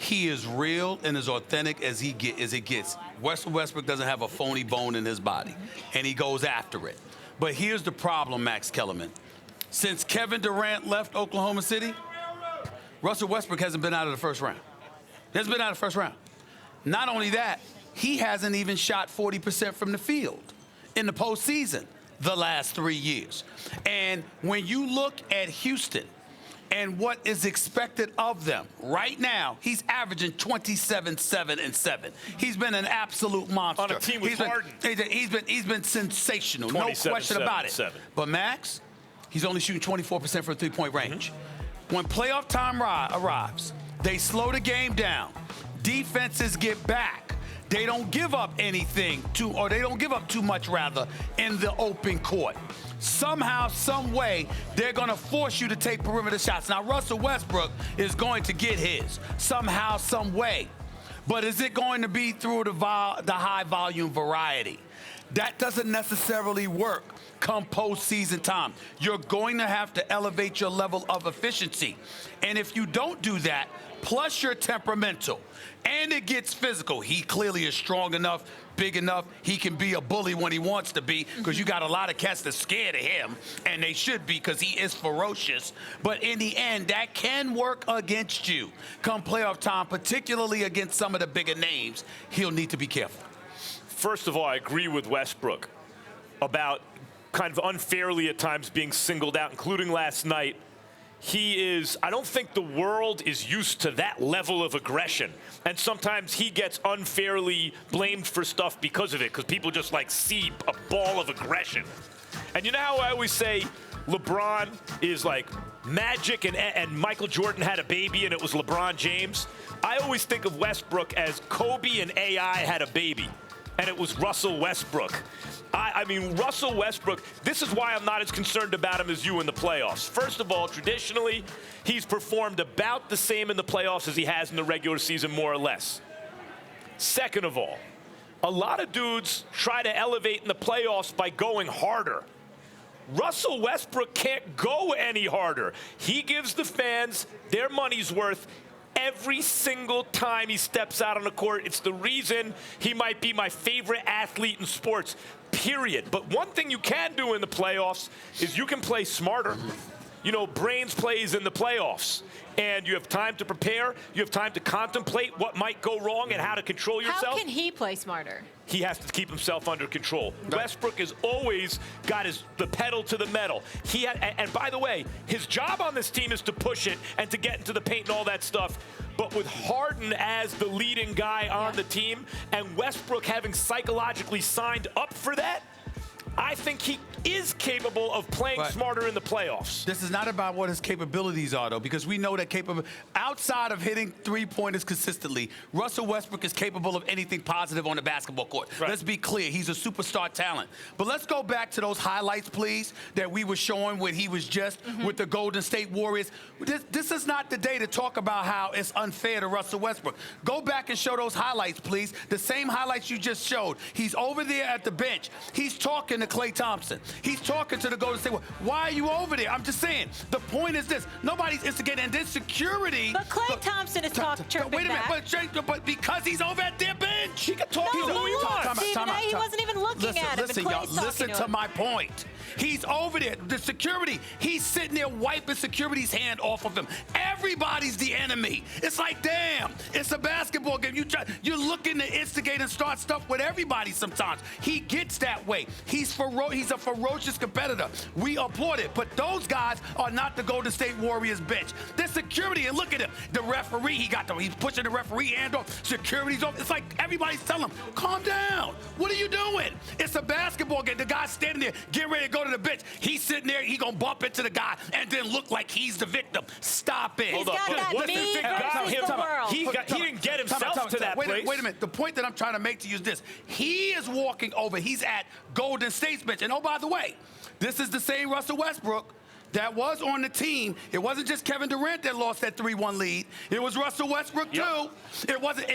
he is real and as authentic as it gets. Russell Westbrook doesn't have a phony bone in his body, and he goes after it. But here's the problem, Max Kellerman. Since Kevin Durant left Oklahoma City, Russell Westbrook hasn't been out of the first round. He hasn't been out of the first round. Not only that, he hasn't even shot 40% from the field in the postseason the last 3 years. And when you look at Houston and what is expected of them right now, he's averaging 27, 7, and 7. He's been an absolute monster. On a team with Harden. He's been sensational, no question about it. 7. But Max, he's only shooting 24% from three-point range. When playoff time arrives, they slow the game down. Defenses get back. They don't give up anything they don't give up too much, rather, in the open court. Somehow, some way, they're going to force you to take perimeter shots. Now, Russell Westbrook is going to get his somehow, some way. But is it going to be through the high-volume variety? That doesn't necessarily work come postseason time. You're going to have to elevate your level of efficiency. And if you don't do that, plus you're temperamental, and it gets physical. He clearly is strong enough, big enough. He can be a bully when he wants to be, because you got a lot of cats that's scared of him, and they should be, because he is ferocious. But in the end, that can work against you come playoff time, particularly against some of the bigger names. He'll need to be careful. First of all, I agree with Westbrook about kind of unfairly at times being singled out, including last night. I don't think the world is used to that level of aggression. And sometimes he gets unfairly blamed for stuff because of it, because people just like see a ball of aggression. And you know how I always say LeBron is like magic and Michael Jordan had a baby and it was LeBron James? I always think of Westbrook as Kobe and AI had a baby, and it was Russell Westbrook. I mean, Russell Westbrook, this is why I'm not as concerned about him as you in the playoffs. First of all, traditionally, he's performed about the same in the playoffs as he has in the regular season, more or less. Second of all, a lot of dudes try to elevate in the playoffs by going harder. Russell Westbrook can't go any harder. He gives the fans their money's worth every single time he steps out on the court. It's the reason he might be my favorite athlete in sports, period. But one thing you can do in the playoffs is you can play smarter. You know, brains plays in the playoffs. And you have time to prepare. You have time to contemplate what might go wrong and how to control yourself. How can he play smarter? He has to keep himself under control. Westbrook has always got the pedal to the metal. And by the way, his job on this team is to push it and to get into the paint and all that stuff. But with Harden as the leading guy on the team and Westbrook having psychologically signed up for that, I think he is capable of playing smarter in the playoffs. This is not about what his capabilities are, though, because we know that outside of hitting three-pointers consistently, Russell Westbrook is capable of anything positive on the basketball court. Right. Let's be clear. He's a superstar talent. But let's go back to those highlights, please, that we were showing when he was just with the Golden State Warriors. This is not the day to talk about how it's unfair to Russell Westbrook. Go back and show those highlights, please. The same highlights you just showed. He's over there at the bench. He's talking to Klay Thompson. He's talking to the Golden State. Why are you over there? I'm just saying. The point is this. Nobody's instigating. And then security. But Klay Thompson is chirping wait a minute. But because he's over at their bench. He can talk. No, he wasn't even looking at him. Listen, y'all, listen to my point. He's over there. The security, he's sitting there wiping security's hand off of him. Everybody's the enemy. It's like, damn, it's a basketball game. You're looking to instigate and start stuff with everybody sometimes. He gets that way. He's a ferocious competitor. We applaud it. But those guys are not the Golden State Warriors bench. They're security, and look at him. The referee, he's pushing the referee hand off. Security's off. It's like everybody's telling him, calm down. What are you doing? It's a basketball game. The guy's standing there, getting ready to go to the bench. He's sitting there, he's gonna bump into the guy and then look like he's the victim. Stop it. Hold up. He didn't get himself to that place. Wait a minute. The point that I'm trying to make to you is this. He is walking over. He's at Golden State's bench. And oh, by the way, this is the same Russell Westbrook that was on the team. It wasn't just Kevin Durant that lost that 3-1 lead. It was Russell Westbrook, too. It wasn't.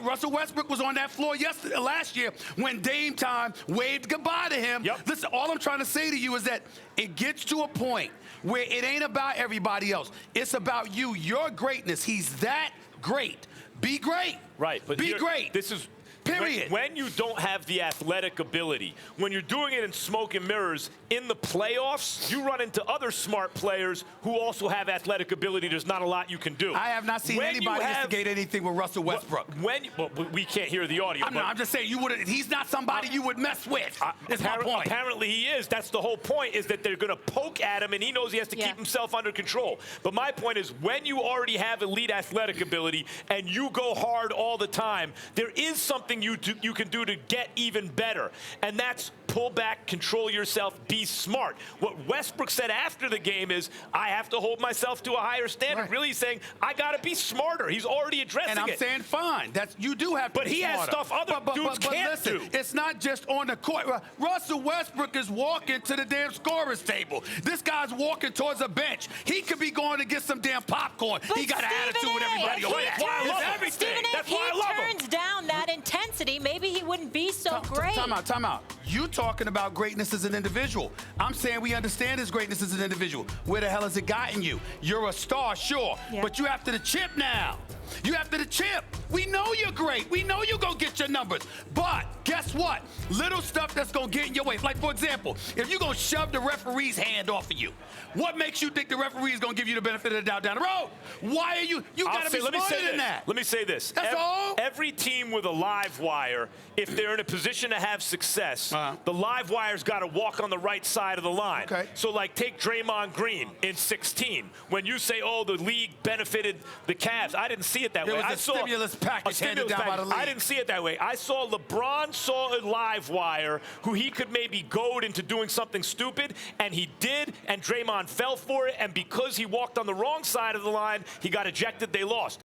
Russell Westbrook was on that floor last year when Dame Time waved goodbye to him. Listen, all I'm trying to say to you is that it gets to a point where it ain't about everybody else. It's about you, your greatness. He's that great Be great. Right. But be great. This is period. When you don't have the athletic ability, when you're doing it in smoke and mirrors, in the playoffs, you run into other smart players who also have athletic ability. There's not a lot you can do. I have not seen anybody instigate anything with Russell Westbrook. Well, we can't hear the audio. I'm just saying, he's not somebody you would mess with. That's my point. Apparently he is. That's the whole point, is that they're going to poke at him, and he knows he has to keep himself under control. But my point is, when you already have elite athletic ability and you go hard all the time, there is something you can do to get even better, and that's pull back, control yourself, be smart. What Westbrook said after the game is, I have to hold myself to a higher standard. Right. Really saying, I got to be smarter. He's already addressing it. And I'm saying, fine. You do have to be But he has stuff other dudes can't do. It's not just on the court. Russell Westbrook is walking to the damn scorer's table. This guy's walking towards a bench. He could be going to get some damn popcorn. But he got an attitude with everybody. That's why I love him. Stephen A, if he turns down that intensity, maybe he wouldn't be so great. Time out. You talking about greatness as an individual. I'm saying we understand his greatness as an individual. Where the hell has it gotten you? You're a star, sure, but you after the chip now. You after the chip. We know you're great. We know you're going to get your numbers. But guess what? Little stuff that's going to get in your way. Like, for example, if you're going to shove the referee's hand off of you, what makes you think the referee is going to give you the benefit of the doubt down the road? Why are you got to be smarter than that. Let me say this. That's all. Every team with a live wire, if they're in a position to have success, the live wire's got to walk on the right side of the line. Okay. So, like, take Draymond Green in 16. When you say, oh, the league benefited the Cavs, I didn't see it that way. There was a stimulus package handed down by the league. I didn't see it that way. I saw LeBron saw a live wire who he could maybe goad into doing something stupid, and he did, and Draymond fell for it, and because he walked on the wrong side of the line, he got ejected. They lost.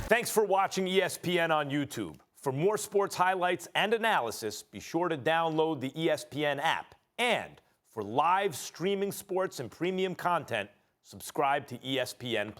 Thanks for watching ESPN on YouTube. For more sports highlights and analysis, be sure to download the ESPN app. And for live streaming sports and premium content, subscribe to ESPN+.